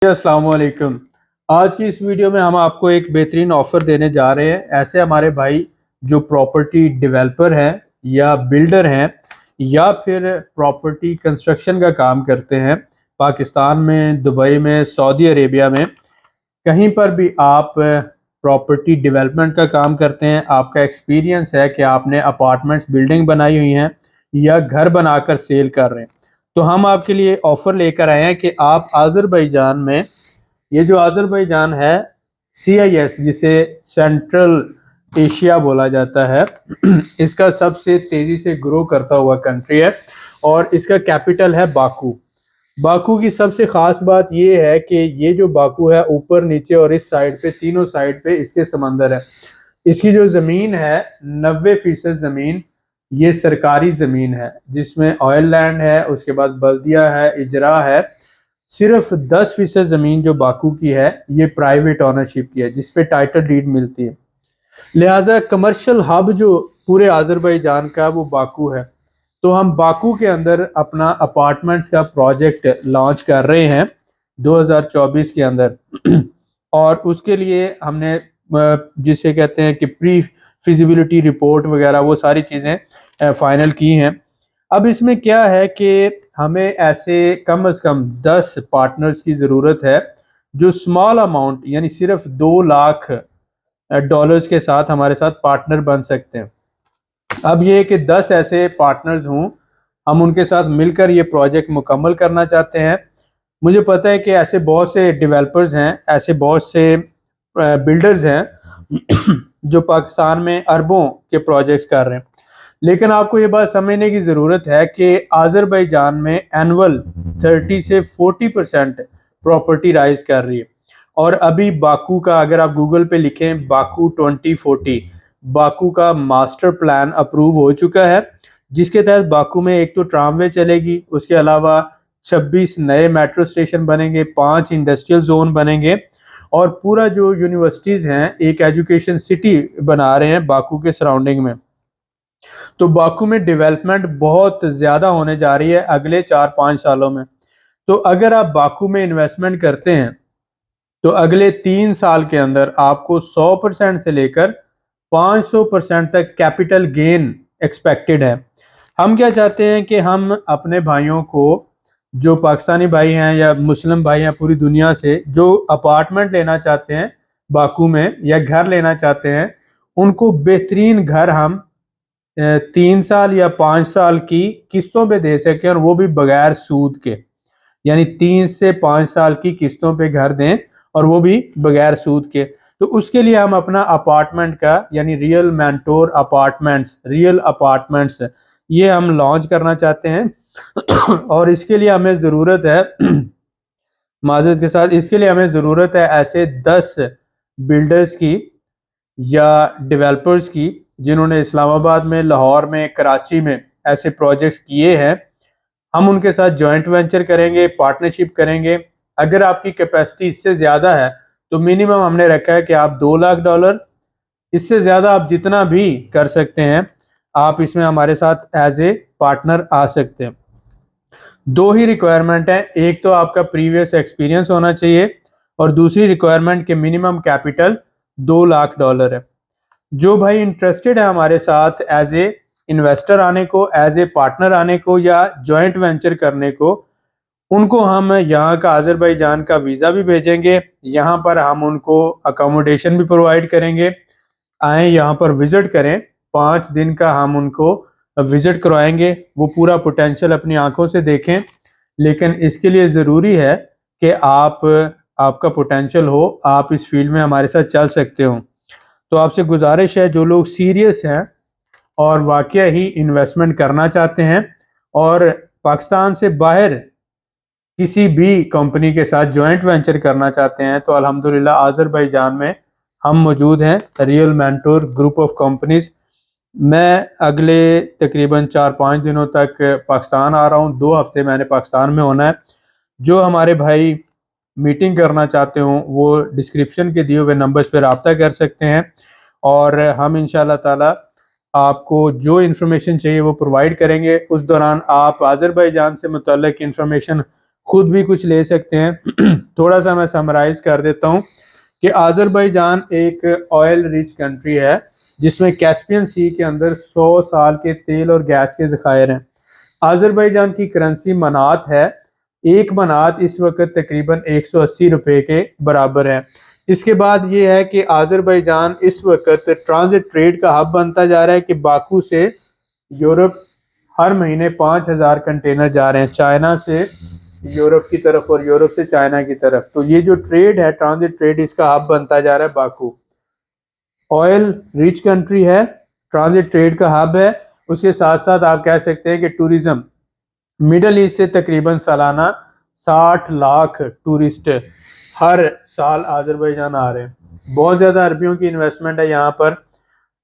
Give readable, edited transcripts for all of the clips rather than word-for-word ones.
अस्सलाम वालेकुम। आज की इस वीडियो में हम आपको एक बेहतरीन ऑफ़र देने जा रहे हैं। ऐसे हमारे भाई जो प्रॉपर्टी डेवलपर हैं या बिल्डर हैं या फिर प्रॉपर्टी कंस्ट्रक्शन का काम करते हैं, पाकिस्तान में, दुबई में, सऊदी अरेबिया में, कहीं पर भी आप प्रॉपर्टी डेवलपमेंट का काम करते हैं, आपका एक्सपीरियंस है कि आपने अपार्टमेंट्स बिल्डिंग बनाई हुई हैं या घर बनाकर सेल कर रहे हैं, तो हम आपके लिए ऑफ़र लेकर आए हैं कि आप आज़रबाईजान में, ये जो आज़रबाईजान है, CIS जिसे सेंट्रल एशिया बोला जाता है, इसका सबसे तेज़ी से ग्रो करता हुआ कंट्री है और इसका कैपिटल है बाकू। बाकू की सबसे ख़ास बात ये है कि ये जो बाकू है, ऊपर नीचे और इस साइड पे, तीनों साइड पे इसके समंदर है। इसकी जो ज़मीन है, 90% ज़मीन ये सरकारी ज़मीन है, जिसमें ऑयल लैंड है, उसके बाद बल्दिया है, इजरा है। सिर्फ 10% ज़मीन जो बाकू की है, ये प्राइवेट ऑनरशिप की है, जिसपे टाइटल डीड मिलती है। लिहाजा कमर्शियल हब जो पूरे आज़रबाईजान का, वो बाकू है। तो हम बाकू के अंदर अपना अपार्टमेंट्स का प्रोजेक्ट लॉन्च कर रहे हैं 2024 के अंदर और उसके लिए हमने जिसे कहते हैं कि प्री फिजिबिलिटी रिपोर्ट वगैरह, वो सारी चीज़ें फाइनल की हैं। अब इसमें क्या है कि हमें ऐसे कम से कम 10 पार्टनर्स की ज़रूरत है जो स्मॉल अमाउंट, यानी सिर्फ $2 लाख के साथ हमारे साथ पार्टनर बन सकते हैं। अब ये कि 10 ऐसे पार्टनर्स हों, हम उनके साथ मिलकर ये प्रोजेक्ट मुकम्मल करना चाहते हैं। मुझे पता है कि ऐसे बहुत से डेवलपर्स हैं, ऐसे बहुत से बिल्डर्स हैं जो पाकिस्तान में अरबों के प्रोजेक्ट्स कर रहे हैं, लेकिन आपको ये बात समझने की ज़रूरत है कि आज़रबाईजान में एनुअल 30 से 40% प्रॉपर्टी राइज कर रही है। और अभी बाकू का, अगर आप गूगल पे लिखें बाकू 2040, बाकू का मास्टर प्लान अप्रूव हो चुका है, जिसके तहत बाकू में एक तो ट्रामवे चलेगी, उसके अलावा 26 नए मेट्रो स्टेशन बनेंगे, 5 इंडस्ट्रियल जोन बनेंगे और पूरा जो यूनिवर्सिटीज़ हैं, एक एजुकेशन सिटी बना रहे हैं बाकू के सराउंडिंग में। तो बाकू में डेवलपमेंट बहुत ज़्यादा होने जा रही है अगले 4-5 सालों में। तो अगर आप बाकू में इन्वेस्टमेंट करते हैं, तो अगले 3 साल के अंदर आपको 100% से लेकर 500% तक कैपिटल गेन एक्सपेक्टेड है। हम क्या चाहते हैं कि हम अपने भाइयों को, जो पाकिस्तानी भाई हैं या मुस्लिम भाई हैं पूरी दुनिया से, जो अपार्टमेंट लेना चाहते हैं बाकू में या घर लेना चाहते हैं, उनको बेहतरीन घर हम 3 साल या 5 साल की किस्तों पे दे सकें और वो भी बगैर सूद के, यानी 3 से 5 साल की किस्तों पे घर दें और वो भी बगैर सूद के। तो उसके लिए हम अपना अपार्टमेंट का, यानी रियल अपार्टमेंट्स ये हम लॉन्च करना चाहते हैं और इसके लिए हमें ज़रूरत है माजरत के साथ, इसके लिए हमें ज़रूरत है ऐसे 10 बिल्डर्स की या डेवलपर्स की, जिन्होंने इस्लामाबाद में, लाहौर में, कराची में ऐसे प्रोजेक्ट्स किए हैं। हम उनके साथ जॉइंट वेंचर करेंगे, पार्टनरशिप करेंगे। अगर आपकी कैपेसिटी इससे ज़्यादा है, तो मिनिमम हमने रखा है कि आप $2 लाख, इससे ज़्यादा आप जितना भी कर सकते हैं, आप इसमें हमारे साथ एज ए पार्टनर आ सकते हैं। दो ही रिक्वायरमेंट है, एक तो आपका प्रीवियस एक्सपीरियंस होना चाहिए और दूसरी रिक्वायरमेंट के मिनिमम कैपिटल $2 लाख है। जो भाई इंटरेस्टेड है हमारे साथ एज ए इन्वेस्टर आने को, एज ए पार्टनर आने को या जॉइंट वेंचर करने को, उनको हम यहाँ का आज़रबाईजान का वीज़ा भी भेजेंगे, यहाँ पर हम उनको अकोमोडेशन भी प्रोवाइड करेंगे। आए यहाँ पर विज़िट करें, 5 दिन का हम उनको विज़िट करवाएंगे, वो पूरा पोटेंशियल अपनी आंखों से देखें। लेकिन इसके लिए ज़रूरी है कि आपका पोटेंशियल हो, आप इस फील्ड में हमारे साथ चल सकते हो। तो आपसे गुजारिश है, जो लोग सीरियस हैं और वाकई ही इन्वेस्टमेंट करना चाहते हैं और पाकिस्तान से बाहर किसी भी कंपनी के साथ जॉइंट वेंचर करना चाहते हैं, तो अल्हम्दुलिल्लाह आज़रबाईजान में हम मौजूद हैं, real mentor group of companies. मैं अगले तकरीबन 4-5 दिनों तक पाकिस्तान आ रहा हूँ, 2 हफ्ते मैंने पाकिस्तान में होना है। जो हमारे भाई मीटिंग करना चाहते हो, वो डिस्क्रिप्शन के दिए हुए नंबर्स पर रब्ता कर सकते हैं और हम इंशाल्लाह ताला आपको जो इन्फॉर्मेशन चाहिए वो प्रोवाइड करेंगे। उस दौरान आप आज़रबाईजान से मुतल्लिक इन्फॉर्मेशन खुद भी कुछ ले सकते हैं। थोड़ा सा मैं समराइज कर देता हूँ कि आज़रबाईजान एक ऑयल रिच कंट्री है जिसमें कैस्पियन सी के अंदर 100 साल के तेल और गैस के ज़खायर हैं। आज़रबाईजान की करेंसी मनात है। एक मनात इस वक्त तकरीबन 180 रुपए के बराबर है। इसके बाद ये है कि आज़रबाईजान इस वक्त ट्रांजिट ट्रेड का हब बनता जा रहा है कि बाकू से यूरोप हर महीने 5,000 कंटेनर जा रहे हैं, चाइना से यूरोप की तरफ और यूरोप से चाइना की तरफ। तो ये जो ट्रेड है, ट्रांजिट ट्रेड, इसका हब बनता जा रहा है बाकू। ऑयल रिच कंट्री है, ट्रांजिट ट्रेड का हब है। उसके साथ साथ आप कह सकते हैं कि टूरिज्म, मिडल ईस्ट से तकरीबन सालाना 60 लाख टूरिस्ट हर साल आज़रबाईजान आ रहे हैं। बहुत ज़्यादा अरबियों की इन्वेस्टमेंट है यहाँ पर।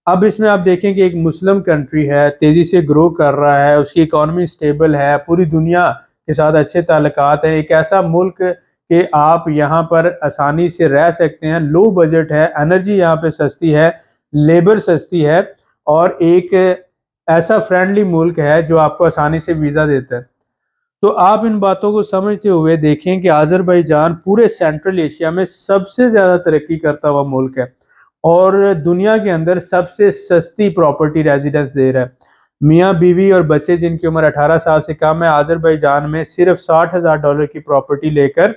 अब इसमें आप देखें कि एक मुस्लिम कंट्री है, तेज़ी से ग्रो कर रहा है, उसकी इकॉनमी स्टेबल है, पूरी दुनिया के साथ अच्छे ताल्लुकात हैं। एक ऐसा मुल्क कि आप यहाँ पर आसानी से रह सकते हैं, लो बजट है, एनर्जी यहाँ पे सस्ती है, लेबर सस्ती है, और एक ऐसा फ्रेंडली मुल्क है जो आपको आसानी से वीज़ा देता है। तो आप इन बातों को समझते हुए देखें कि आज़रबाईजान पूरे सेंट्रल एशिया में सबसे ज़्यादा तरक्की करता हुआ मुल्क है और दुनिया के अंदर सबसे सस्ती प्रॉपर्टी रेजिडेंस दे रहा है। मियाँ बीवी और बच्चे जिनकी उम्र 18 साल से कम है, आज़रबाईजान में सिर्फ $60,000 की प्रॉपर्टी लेकर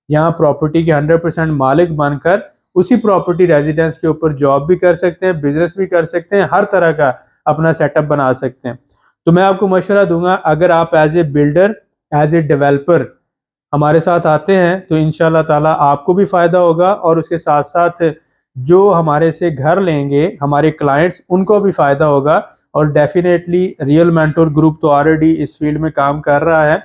यहाँ प्रॉपर्टी के 100% मालिक बनकर उसी प्रॉपर्टी रेजिडेंस के ऊपर जॉब भी कर सकते हैं, बिजनेस भी कर सकते हैं, हर तरह का अपना सेटअप बना सकते हैं। तो मैं आपको मशवरा दूंगा, अगर आप as a builder, as a developer हमारे साथ आते हैं तो इंशाल्लाह ताला आपको भी फ़ायदा होगा और उसके साथ साथ जो हमारे से घर लेंगे हमारे क्लाइंट्स, उनको भी फ़ायदा होगा। और डेफिनेटली रियल मेंटोर ग्रुप तो ऑलरेडी इस फील्ड में काम कर रहा है,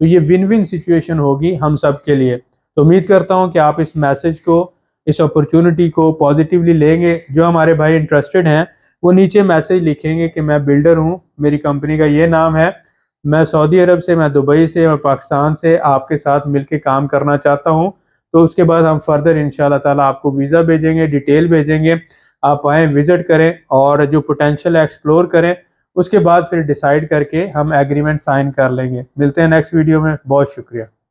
तो ये विन विन सिचुएशन होगी हम सब के लिए। तो उम्मीद करता हूँ कि आप इस मैसेज को, इस अपॉर्चुनिटी को पॉजिटिवली लेंगे। जो हमारे भाई इंटरेस्टेड हैं वो नीचे मैसेज लिखेंगे कि मैं बिल्डर हूँ, मेरी कंपनी का ये नाम है, मैं सऊदी अरब से, मैं दुबई से और पाकिस्तान से आपके साथ मिलके काम करना चाहता हूँ। तो उसके बाद हम फर्दर इंशाल्लाह ताला आपको वीज़ा भेजेंगे, डिटेल भेजेंगे, आप आएँ, विजिट करें और जो पोटेंशियल है एक्सप्लोर करें। उसके बाद फिर डिसाइड करके हम एग्रीमेंट साइन कर लेंगे। मिलते हैं नेक्स्ट वीडियो में। बहुत शुक्रिया।